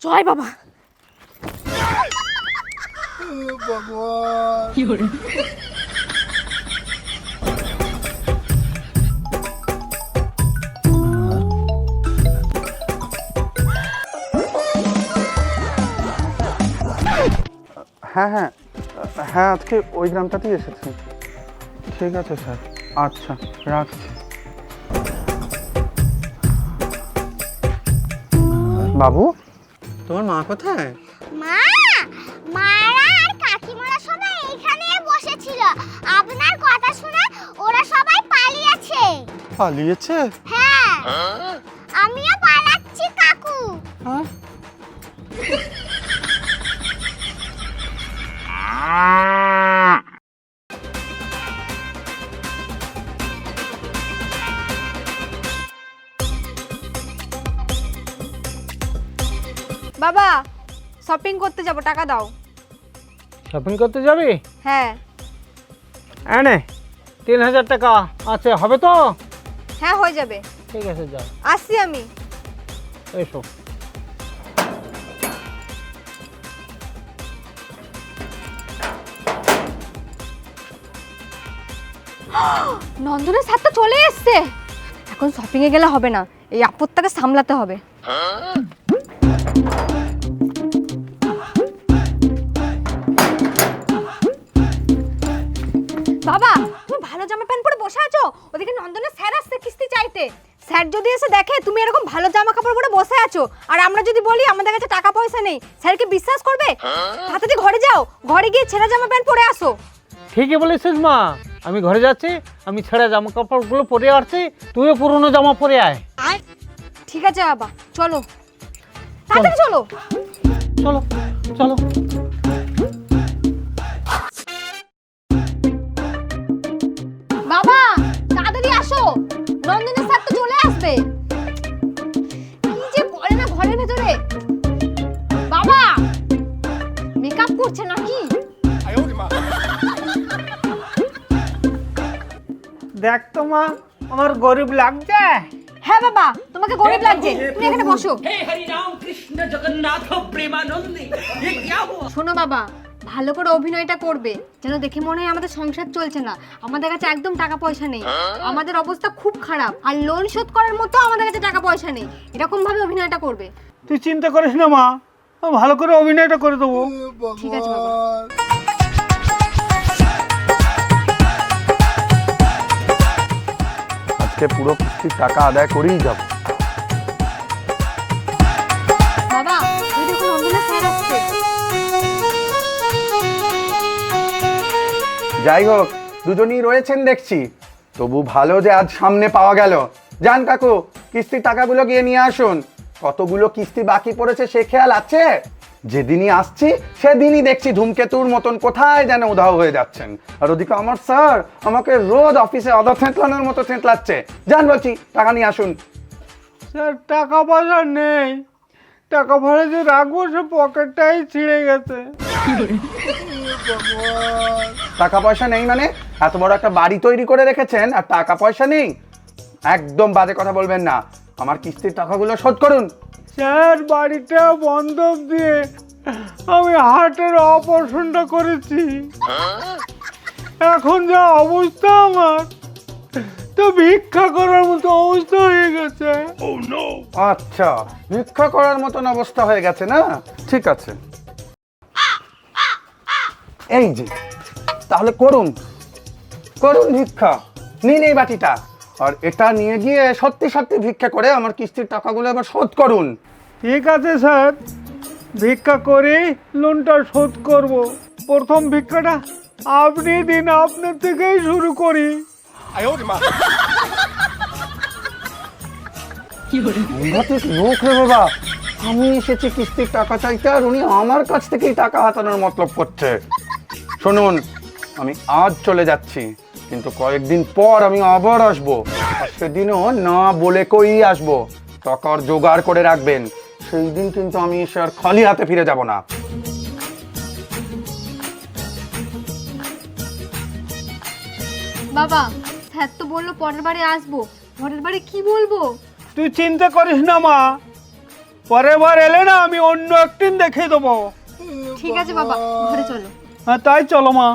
জয় বাবা। হ্যাঁ হ্যাঁ হ্যাঁ, আজকে ওই গ্রামটাতেই এসেছি। ঠিক আছে স্যার, আচ্ছা রাখছি। বাবু, তোমার মা কোথায়? মা, মারা আর কাকিমারা সবাই এখানে বসেছিল। আপনার কথা শুনে ওরা সবাই পালিয়েছে। পালিয়েছে? হ্যাঁ, আমিও পালাচ্ছি কাকু। হ্যাঁ, বাবা, শপিং করতে যাব, টাকা দাও। শপিং করতে যাবি? হ্যাঁ। এনে 3000 টাকা আছে, হবে তো? হ্যাঁ, হয়ে যাবে। ঠিক আছে, যাও। আসছি আমি। এসো। নন্দনের স্যার তো চলে এসছে। এখন শপিং এ গেলে হবে না, এই আপদটাকে সামলাতে হবে। বাবা, তুমি ভালো জামা প্যান্ট পরে বসে আছো, ওদিকে নন্দনের স্যার আসছে কিস্তি চাইতে। স্যার যদি এসে দেখে তুমি এরকম ভালো জামা কাপড় পরে বসে আছো, আর আমরা যদি বলি আমাদের কাছে টাকা পয়সা নেই, স্যার কি বিশ্বাস করবে? তাড়াতাড়ি ঘরে যাও, ঘরে গিয়ে ছেঁড়া জামা প্যান্ট পরে আসো। ঠিকই বলেছিস মা, আমি ঘরে যাচ্ছি, আমি ছেঁড়া জামা কাপড়গুলো পরে আসছি, তুইও পুরনো জামা পরে আয়। ঠিক আছে বাবা, চলো তাড়াতাড়ি চলো। চলো চলো। বাবা, তাড়াতাড়ি আসো, নন্দনের স্যার তো চলে আসবে। কি যে করে না ঘরের ভেতরে। বাবা, মেকআপ করছে নাকি? দেখ তো মা, আমার গরিব লাগছে। হ্যাঁ বাবা, তোমাকে গরিব লাগছে, তুমি এখানে বসো। हे हरि राम कृष्ण जगन्नाथ प्रेमानंदी ये क्या हुआ? শোনো বাবা, ভালো করে অভিনয়টা করবে, যেন দেখে মনে হয় আমাদের সংসার চলছে না। আমাদের কাছে একদম টাকা পয়সা নেই, আমাদের অবস্থা খুব খারাপ, আর লোন শোধ করার মতো আমাদের কাছে টাকা পয়সা নেই। এরকম ভাবে অভিনয়টা করবে। তুই চিন্তা করিস না মা, আমি ভালো করে অভিনয়টা করে দেবো। ঠিক আছে বাবা। আজকে পুরো কিস্তির টাকা আদায় করেই যাব। বাবা, ওই দেখো নন্দনের স্যার আসছে। যাই হোক, দুজনেই রয়েছেন দেখছি, তবু ভালো যে আজ সামনে পাওয়া গেল। যান কাকু, কিস্তির টাকাগুলো গিয়ে নিয়ে আসুন। কতগুলো কিস্তি বাকি পড়েছে সে খেয়াল আছে? যেদিনই আসছি সেদিনই দেখছি ধূমকেতুর মতন কোথায় যেন উধাও হয়ে যাচ্ছেন। আর ওদিকে আমার স্যার আমাকে রোজ অফিসে আদা থেঁতলানোর মতো থেঁতলাচ্ছে। যান বলছি, টাকা নিয়ে আসুন। স্যার, টাকা পয়সা নেই, টাকা ভরে যে রাখবো সে পকেটটাই ছিঁড়ে গেছে। টাকা পয়সা নেই মানে? এত বড় একটা বাড়ি তৈরি করে রেখেছেন আর টাকা পয়সা নেই? একদম বাজে কথা বলবেন না। আমার কিস্তির টাকাগুলো শোধ করুন। স্যার, বাড়িটা বন্ধক দিয়ে আমি হার্টের অপারেশনটা করেছি। এখন যা অবস্থা আমার, তো ভিক্ষা করার মতো অবস্থা হয়ে গেছে। আচ্ছা, ভিক্ষা করার মতন অবস্থা হয়ে গেছে না? ঠিক আছে, এই যে তাহলে করুন করুন ভিক্ষা। নিন এই বাটিটা, আর এটা নিয়ে গিয়ে সত্যি সত্যি ভিক্ষা করে আমার কিস্তির টাকাগুলো এবার শোধ করুন। ঠিক আছে স্যার, ভিক্ষা করে লোনটা শোধ করব। প্রথম ভিক্ষাটা আপনি দিন, আপনার থেকেই শুরু করি। সাংঘাতিক লোক রে বাবা, আমি এসেছি কিস্তির টাকা চাইতে আর উনি আমার কাছ থেকেই টাকা হাতানোর মতলব করছে। শুনুন, আমি আজ চলে যাচ্ছি, কিন্তু কয়েকদিন পর আমি আবার আসবো। আর সেদিনও না বলে কই আসবো। টাকার জোগাড় করে রাখবেন, সেই দিন কিন্তু আমি এসে আর খালি হাতে ফিরে যাব না। বাবা, স্যার তো বললো পরের বারে আসবো, পরের বারে কি বলবো? তুই চিন্তা করিস না মা, পরের বার এলে না আমি অন্য একদিন দেখিয়ে দেবো। ঠিক আছে বাবা, ঘরে চলো। হ্যাঁ তাই চলো মা।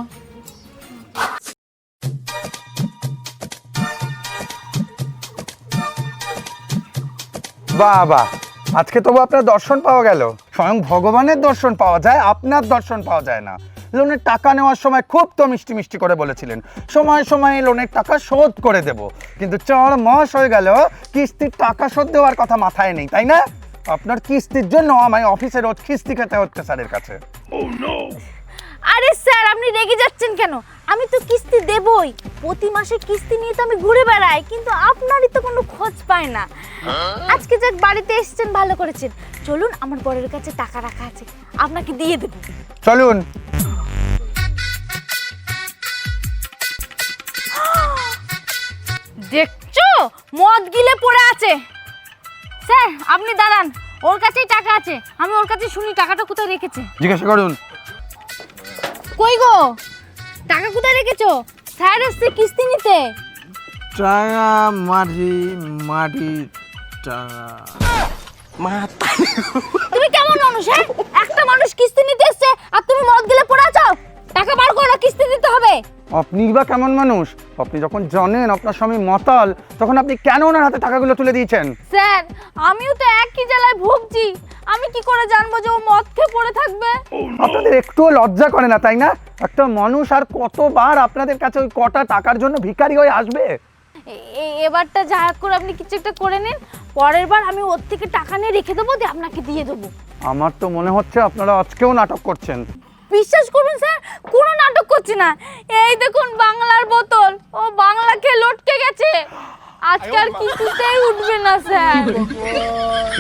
বাহ বাহ, আজকে তবু আপনার দর্শন পাওয়া গেল। স্বয়ং ভগবানের দর্শন পাওয়া যায়, আপনার দর্শন পাওয়া যায় না। লোনের টাকা নেওয়ার সময় খুব তো মিষ্টি মিষ্টি করে বলেছিলেন সময় সময় লোনের টাকা শোধ করে দেব, কিন্তু 4 মাস হয়ে গেল কিস্তির টাকা শোধ দেওয়ার কথা মাথায় নেই, তাই না? আপনার কিস্তির জন্য আমায় অফিসে রোজ কিস্তি খেতে হচ্ছে স্যারের কাছে। আরে স্যার, আপনি রেগে যাচ্ছেন কেন? আমি তো কিস্তি দেবই, প্রতি মাসে কিস্তি নিয়ে তো আমি ঘুরে বেড়াই, কিন্তু আপনারই তো কোনো খোঁজ পায় না। আজকে যাক বাড়িতে এসেছেন, ভালো করেছেন। চলুন, আমার বরের কাছে টাকা রাখা আছে, আপনাকে দিয়ে দেব। চলুন। দেখছো, মদ গিলে পড়ে আছে। স্যার আপনি দাঁড়ান, ওর কাছেই টাকা আছে, আমি ওর কাছে শুনি টাকাটা কোথায় রেখেছে। জিজ্ঞাসা করুন। কই গো, টাকা কোথায় রেখেছো? স্যার এসছে কিস্তি নিতে। টাকা মাটি টাকা তুমি কেমন মানুষ হ্যাঁ? একটা মানুষ কিস্তি নিতে এসছে আর তুমি মদ গিলে পড়ে আছো। টাকা বার করো, কিস্তি দিতে হবে। আপনি বা কেমন মানুষ? আপনি যখন জানেন আপনার স্বামী মাতাল, তখন আপনি কেন ওনার হাতে টাকাগুলো তুলে দিয়েছেন? স্যার আমিও তো একই জ্বালায় ভুগছি, আমি কি করে জানবো যে ও মদ খেয়ে পড়ে থাকবে? আপনাদের একটুও লজ্জা করে না, তাই না? একটা মানুষ আর কতবার আপনাদের কাছে ওই কটা টাকার জন্য ভিখারি হয়ে আসবে? এবারটা যা করে আপনি কিছু একটা করে নিন, পরের বার আমি ওর থেকে টাকা নিয়ে রেখে দেবো, দিয়ে আপনাকে দিয়ে দেবো। আমার তো মনে হচ্ছে আপনারা আজকেও নাটক করছেন। বিশ্বাস করুন স্যার, কোনো নাটক করছি না। এই দেখুন বাংলার বোতল, ও বাংলা খেয়ে লটকে গেছে, আজকাল কিছুতেই উঠবে না স্যার।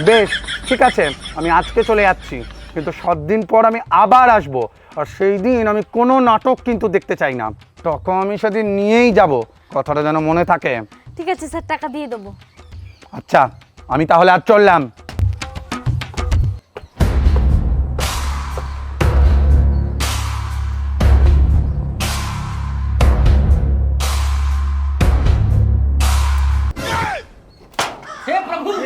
বেশ, ঠিক আছে, আমি আজকে চলে যাচ্ছি, কিন্তু 7 দিন পর আমি আবার আসব, আর সেই দিন আমি কোনো নাটক কিন্তু দেখতে চাই না। টাকা আমি সেদিন নিয়েই যাব, কথাটা যেন মনে থাকে। ঠিক আছে স্যার, টাকা দিয়ে দেবো। আচ্ছা, আমি তাহলে আজ চললাম।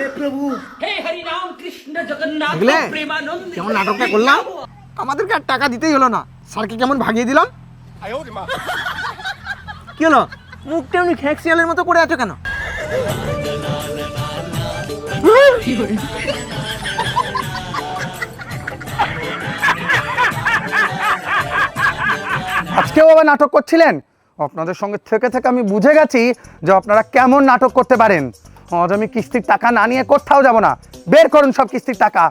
हे प्रभु हे हरि राम कृष्ण जगन्नाथ দেখলে प्रेमानंद কেমন নাটকটা করলাম? আমাদেরকে আর টাকা দিতেই হলো না, স্যারকে কেমন ভাগিয়ে দিলাম। কি হলো, মুখটা এমনি খ্যাঁকশিয়ালের মতো করে আছো কেন? আজকেও আবার নাটক করছিলেন? আপনাদের সঙ্গে থেকে থেকে আমি বুঝে গেছি যে আপনারা কেমন নাটক করতে পারেন। আজ আমি কিস্তির টাকা না নিয়ে কোথাও যাব না। বের করুন সব কিস্তির টাকা।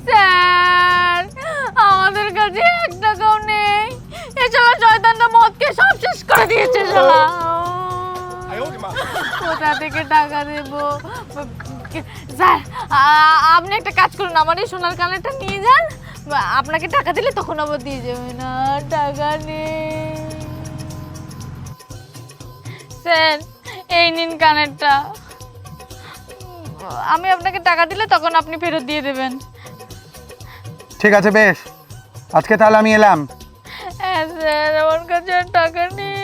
স্যার আমাদের কাছে 1 টাকাও নেই, এ শালা শয়তানটা মদকে সব শেষ করে দিয়েছে শালা। কোথা থেকে টাকা দেব? স্যার আপনি একটা কাজ করুন, আমার এই সোনার কানেরটা নিয়ে যান, আপনাকে টাকা দিলে তখন আবার দিয়ে যাবে না। টাকা নেই স্যার, এই নিন কানেরটা, আমি আপনাকে টাকা দিলে তখন আপনি ফেরত দিয়ে দেবেন। ঠিক আছে, বেশ, আজকে তাহলে আমি এলাম। হ্যাঁ স্যার, আমার কাছে আর টাকা নেই।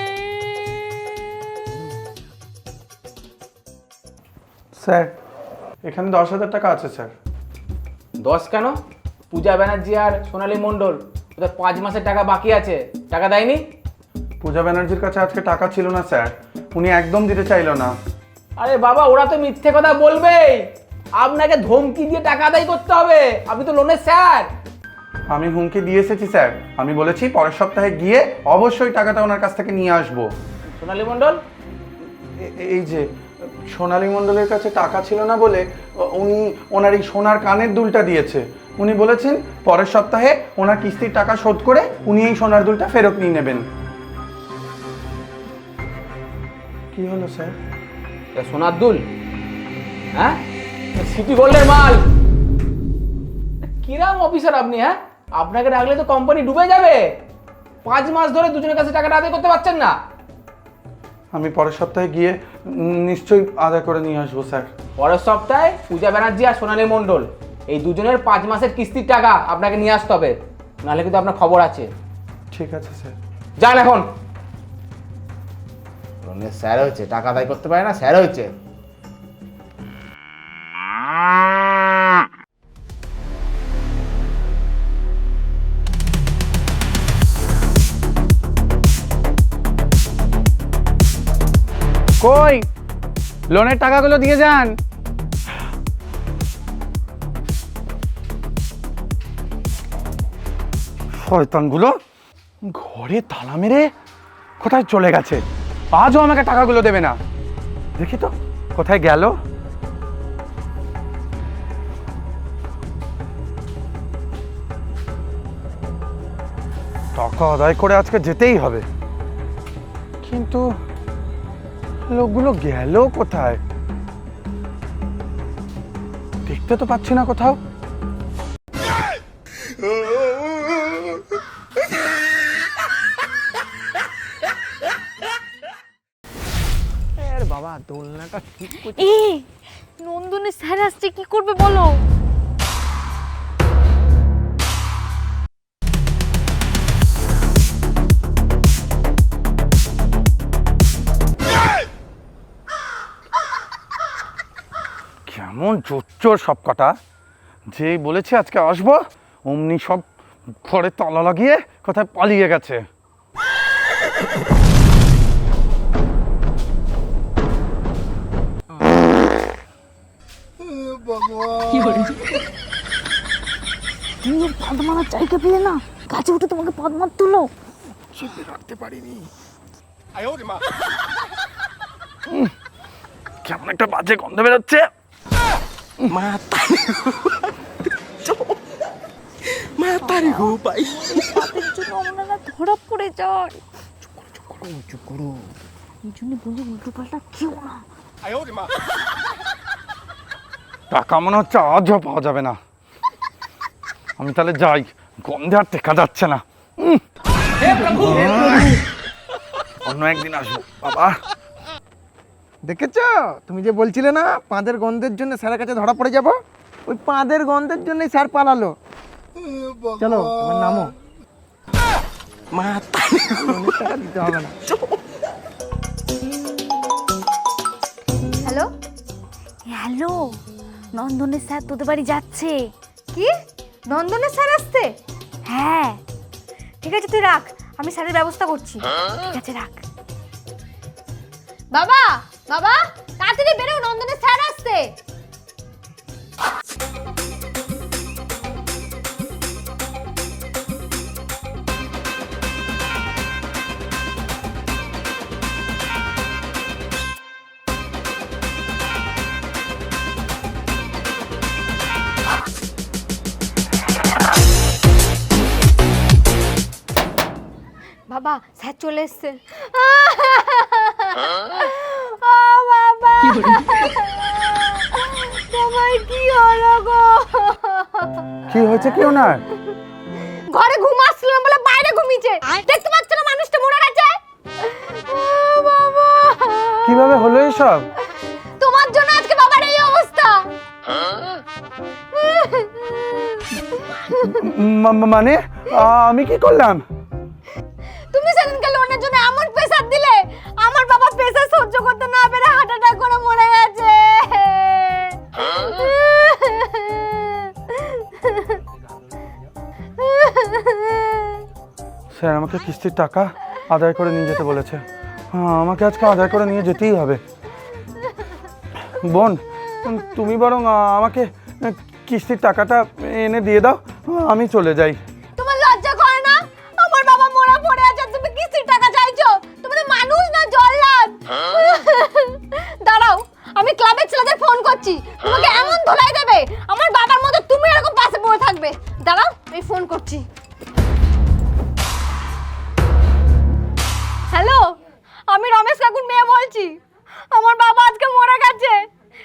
স্যার, এখানে 10,000 টাকা আছে স্যার। 10 কেন? পূজা ব্যানার্জি আর সোনালী মণ্ডল ওদের 5 মাসের টাকা বাকি আছে, টাকা দেয়নি? পূজা ব্যানার্জির কাছে আজকে টাকা ছিল না স্যার, উনি একদম দিতে চাইলো না। আরে বাবা, ওরা তো মিথ্যে কথা বলবেই, আপনাকে ধমকি দিয়ে টাকা আদায় করতে হবে, আপনি তো লোনের স্যার। আমি হুমকি দিয়ে এসেছি স্যার, আমি বলেছি পরের সপ্তাহে গিয়ে অবশ্যই টাকাটা ওনার কাছ থেকে নিয়ে আসবো। সোনালী মণ্ডল? এই যে সোনালী মণ্ডলের কাছে টাকা ছিল না বলে উনি ওনার এই সোনার কানের দুলটা দিয়েছে। উনি বলেছেন পরের সপ্তাহে ওনার কিস্তির টাকা শোধ করে উনি এই সোনার দুলটা ফেরত নিয়ে নেবেন। কি হলো স্যার? এটা সোনার দুল? হ্যাঁ, সিটি গোল্ডের মাল। কিরাম অফিসার আপনি? হ্যাঁ, আপনাকে রাখলে তো কোম্পানি ডুবে যাবে। 5 মাস ধরে দুজনের কাছে টাকাটা আদায় করতে পারছেন না। আমি পরের সপ্তাহে গিয়ে নিশ্চয়ই আদায় করে নিয়ে আসবো স্যার। পরের সপ্তাহে পূজা ব্যানার্জি আর সোনালী মণ্ডল এই দুজনের 5 মাসের কিস্তির টাকা আপনাকে নিয়ে আসতে হবে, নাহলে কিন্তু আপনার খবর আছে। ঠিক আছে স্যার। যান এখন। লোনের স্যার হয়েছে, টাকা আদায় করতে পারে না, স্যার হয়েছে। কই লোনের টাকাগুলো দিয়ে যান। শয়তানগুলো ঘরে তালা মেরে কোথায় চলে গেছে, আজও আমাকে টাকাগুলো দেবে না। দেখি তো কোথায় গেল। টাকা আদায় করে আজকে যেতেই হবে, কিন্তু লোকগুলো গেল কোথায় দেখতে তো পাচ্ছি না কোথাও। বাবা দোলনাটা ঠিক এই নন্দনের স্যার আসছে, কি করবে বলো? কেমন জোচ্চোর সব কটা, যেই বলেছে আজকে আসবো অমনি সব ঘরে তালা লাগিয়ে কোথায় পালিয়ে গেছে। তুমি পদ মারার জায়গা পেলে না, গাছে উঠে তোমাকে পদ মার তুলো। চেপে রাখতে পারিনি। কেমন একটা বাজে গন্ধ বেরোচ্ছে। মা তারি গো ভাই। তাদের জন্য আমরা না ধরা পড়ে যায়। চুপ করো। এই জন্য বলি উল্টো পাল্টা কেউ না। টাকা মনে হচ্ছে আজও পাওয়া যাবে না। আমি তাহলে যাই, গন্ধে আর টেকা যাচ্ছে না। অন্য একদিন আসবো বাবা। দেখেছ তুমি যে বলছিলে না পাঁদের গন্ধের জন্য স্যারের কাছে ধরা পড়ে যাব, ওই পাঁদের গন্ধের জন্যই স্যার পালালো। চলো আমার নামো। মা টাকা দিতে হবে না। হ্যালো, হ্যালো, নন্দনের স্যার তোদের বাড়ি যাচ্ছে। কি নন্দনের স্যার আসতে? হ্যাঁ ঠিক আছে তুই রাখ, আমি স্যারের ব্যবস্থা করছি। ঠিক আছে, রাখ। বাবা বাবা তাড়াতাড়ি বেরো, নন্দনের স্যার আসছে। বাবা স্যার চলে এসছে। ও বাবা তোমার কি হলো গো? কি হয়েছে কি ওনার? ঘরে ঘুমাচ্ছিলাম বলে বাইরে ঘুমিয়েছে, দেখতে পাচ্ছ না মানুষটা মরে গেছে। ও বাবা কিভাবে হলো এসব? তোমার জন্য আজকে বাবার এই অবস্থা। মানে আমি কি করলাম? তুমি সেদিনকে লোনের জন্য এমন প্রেসার দিলে, আমার বাবা প্রেসার সহ্য করতে না পেরে হার্ট অ্যাটাক করে মরে গেছে। স্যার আমাকে কিস্তির টাকা আদায় করে নিয়ে যেতে বলেছে। আমাকে আজকে আদায় করে নিয়ে যেতেই হবে। বোন তুমি বরং আমাকে কিস্তির টাকাটা এনে দিয়ে দাও, আমি চলে যাই। তোমার লজ্জা করে না? আমার বাবা মরা পড়ে আছে, তুমি কিস্তির টাকা চাইছো? তুমি তো মানুষ না জল্লাদ। দাঁড়াও, আমি ক্লাবের ছেলেদের ফোন করছি, তোমাকে এমন ধোলাই দেবে আমার বাবার মতো তুমি এরকম পাশে পড়ে থাকবে। দাঁড়াও আমি ফোন করছি। হ্যালো, আমি রমেশ কাকুর মেয়ে বলছি। আমার বাবা আজকে মরে গেছে,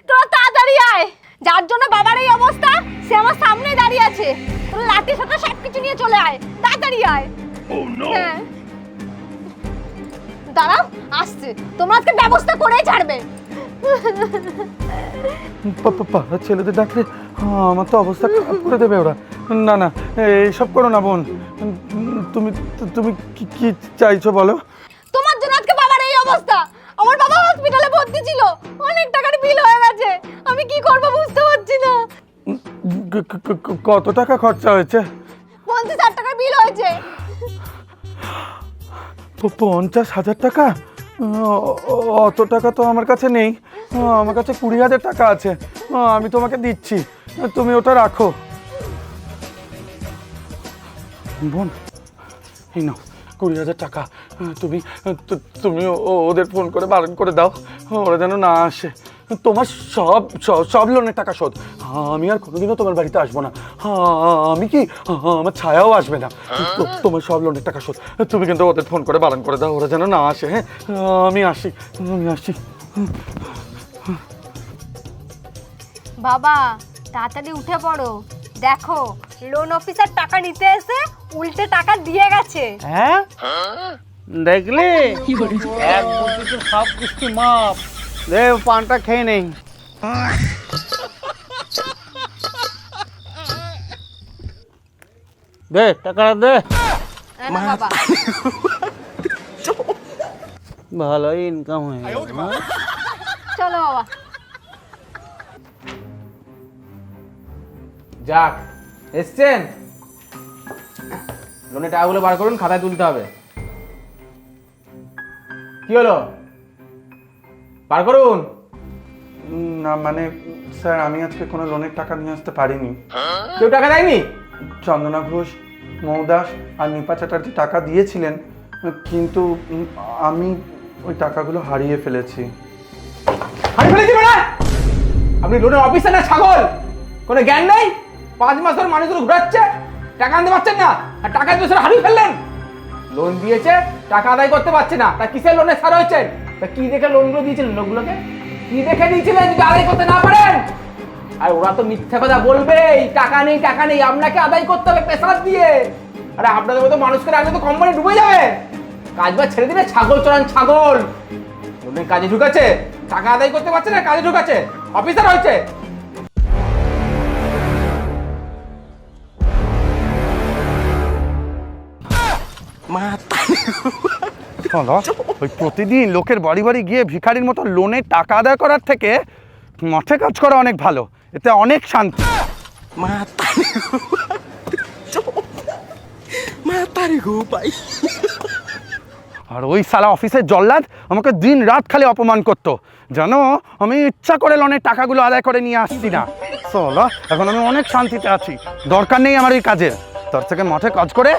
তোরা তাড়াতাড়ি আয়। যার জন্য বাবার এই অবস্থা সে আমার সামনেই দাঁড়িয়ে আছে। তোরা লাঠি সাথে সব কিছু নিয়ে চলে আয়, তাড়াতাড়ি আয়। হ্যাঁ দাঁড়াও আসছে, তোমরা আজকে ব্যবস্থা করেই ছাড়বে। ছেলেদের ডাকলে আমার তো অবস্থা খারাপ করে দেবে ওরা। না না এইসব করো না বোন। তুমি তুমি কি চাইছো বলো? তোমার জন্য আজকে বাবার এই অবস্থা। আমার বাবা হসপিটালে ভর্তি ছিল, অনেক টাকার বিল হয়ে গেছে, আমি কি করব বুঝতে পারছি না। কত টাকা খরচা হয়েছে? 50,000 টাকার বিল হয়েছে। 50,000 টাকা? অত টাকা তো আমার কাছে নেই, আমার কাছে 20,000 টাকা আছে, আমি তোমাকে দিচ্ছি, তুমি ওটা রাখো। বোন, এই নাও 20,000 টাকা, তুমি তুমি ওদের ফোন করে বারণ করে দাও, ওরা যেন না আসে। তোমার সব সব লোনের টাকা শোধ, আমি আর কোনোদিনও তোমার বাড়িতে আসবো না, আমি কি আমার ছায়াও আসবে না, তোমার সব লোনের টাকা শোধ। তুমি কিন্তু ওদের ফোন করে বারণ করে দাও, ওরা যেন না আসে। হ্যাঁ, আমি আসি। বাবা তাড়াতাড়ি উঠে পড়ো, দেখো লোন অফিসার টাকা নিতে এসে উল্টে টাকা দিয়ে গেছে। হ্যাঁ দেখলে এক বুদ্ধিতে সব কিস্তি মাপ। দে পানটা খেয়ে নেই। দে টাকাটা দে। এই নাও বাবা। ভালোই ইনকাম হয়ে গেল। চলো বাবা। যাক, এসছেন? লোনের টাকাগুলো বার করুন, খাতায় তুলতে হবে। কি হলো, বার করুন। না মানে স্যার, আমি আজকে কোনো লোনের টাকা নিয়ে আসতে পারিনি। কেউ টাকা দেয়নি? চন্দনা ঘোষ, মৌদাস আর নিপা চ্যাটার্জি টাকা দিয়েছিলেন, কিন্তু আমি ওই টাকাগুলো হারিয়ে ফেলেছি। হারিয়ে ফেলেছি মানে? আপনি লোনের অফিসার না ছাগল? কোনো জ্ঞান নেই? 5 মাস ধরে মানুষগুলো ঘুরাচ্ছে, টাকা আনতে পারছেন না, আর টাকা দিয়ে হারিয়ে ফেললেন। লোন দিয়েছে, টাকা আদায় করতে পারছে না, তা কিসের লোনে ছাড় হয়েছেন? তা কি দেখে লোনগুলো দিয়েছিলেন? লোকগুলোকে কি দেখে দিয়েছিলেন যদি আদায় করতে না পারেন? আর ওরা তো মিথ্যা কথা বলবেই, টাকা নেই টাকা নেই, আপনাকে আদায় করতে হবে প্রেসার দিয়ে। আরে আপনাদের মতো মানুষকে রাখলে তো কোম্পানি ডুবে যাবে। কাজ বাজ ছেড়ে দিলে ছাগল চড়ান ছাগল। লোনের কাজে ঢুকেছে, টাকা আদায় করতে পারছে না, কাজে ঢুকেছে, অফিসার হয়েছে। ওই প্রতিদিন লোকের বাড়ি বাড়ি গিয়ে ভিখারির মতো লোনের টাকা আদায় করার থেকে মাঠে কাজ করা অনেক ভালো, এতে অনেক শান্তি। আর ওই সালা অফিসের জল্লাদ আমাকে দিন রাত খালি অপমান করতো, জানো আমি ইচ্ছা করে লোনের টাকাগুলো আদায় করে নিয়ে আসছি না। চলো, এখন আমি অনেক শান্তিতে আছি, দরকার নেই আমার এই কাজের, তার থেকে মাঠে কাজ করে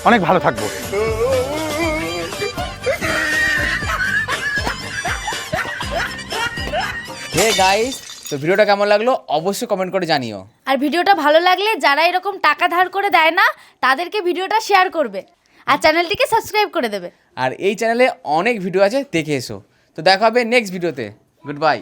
অনেক ভালো থাকবো। হে গাইস, তো ভিডিওটা কেমন লাগলো অবশ্যই কমেন্ট করে জানিও। আর ভিডিওটা ভালো লাগলে যারা এরকম টাকা ধার করে দেয় না তাদেরকে ভিডিওটা শেয়ার করবে আর চ্যানেলটিকে সাবস্ক্রাইব করে দেবে। আর এই চ্যানেলে অনেক ভিডিও আছে, দেখে এসো। তো দেখা হবে নেক্সট ভিডিওতে। Good bye.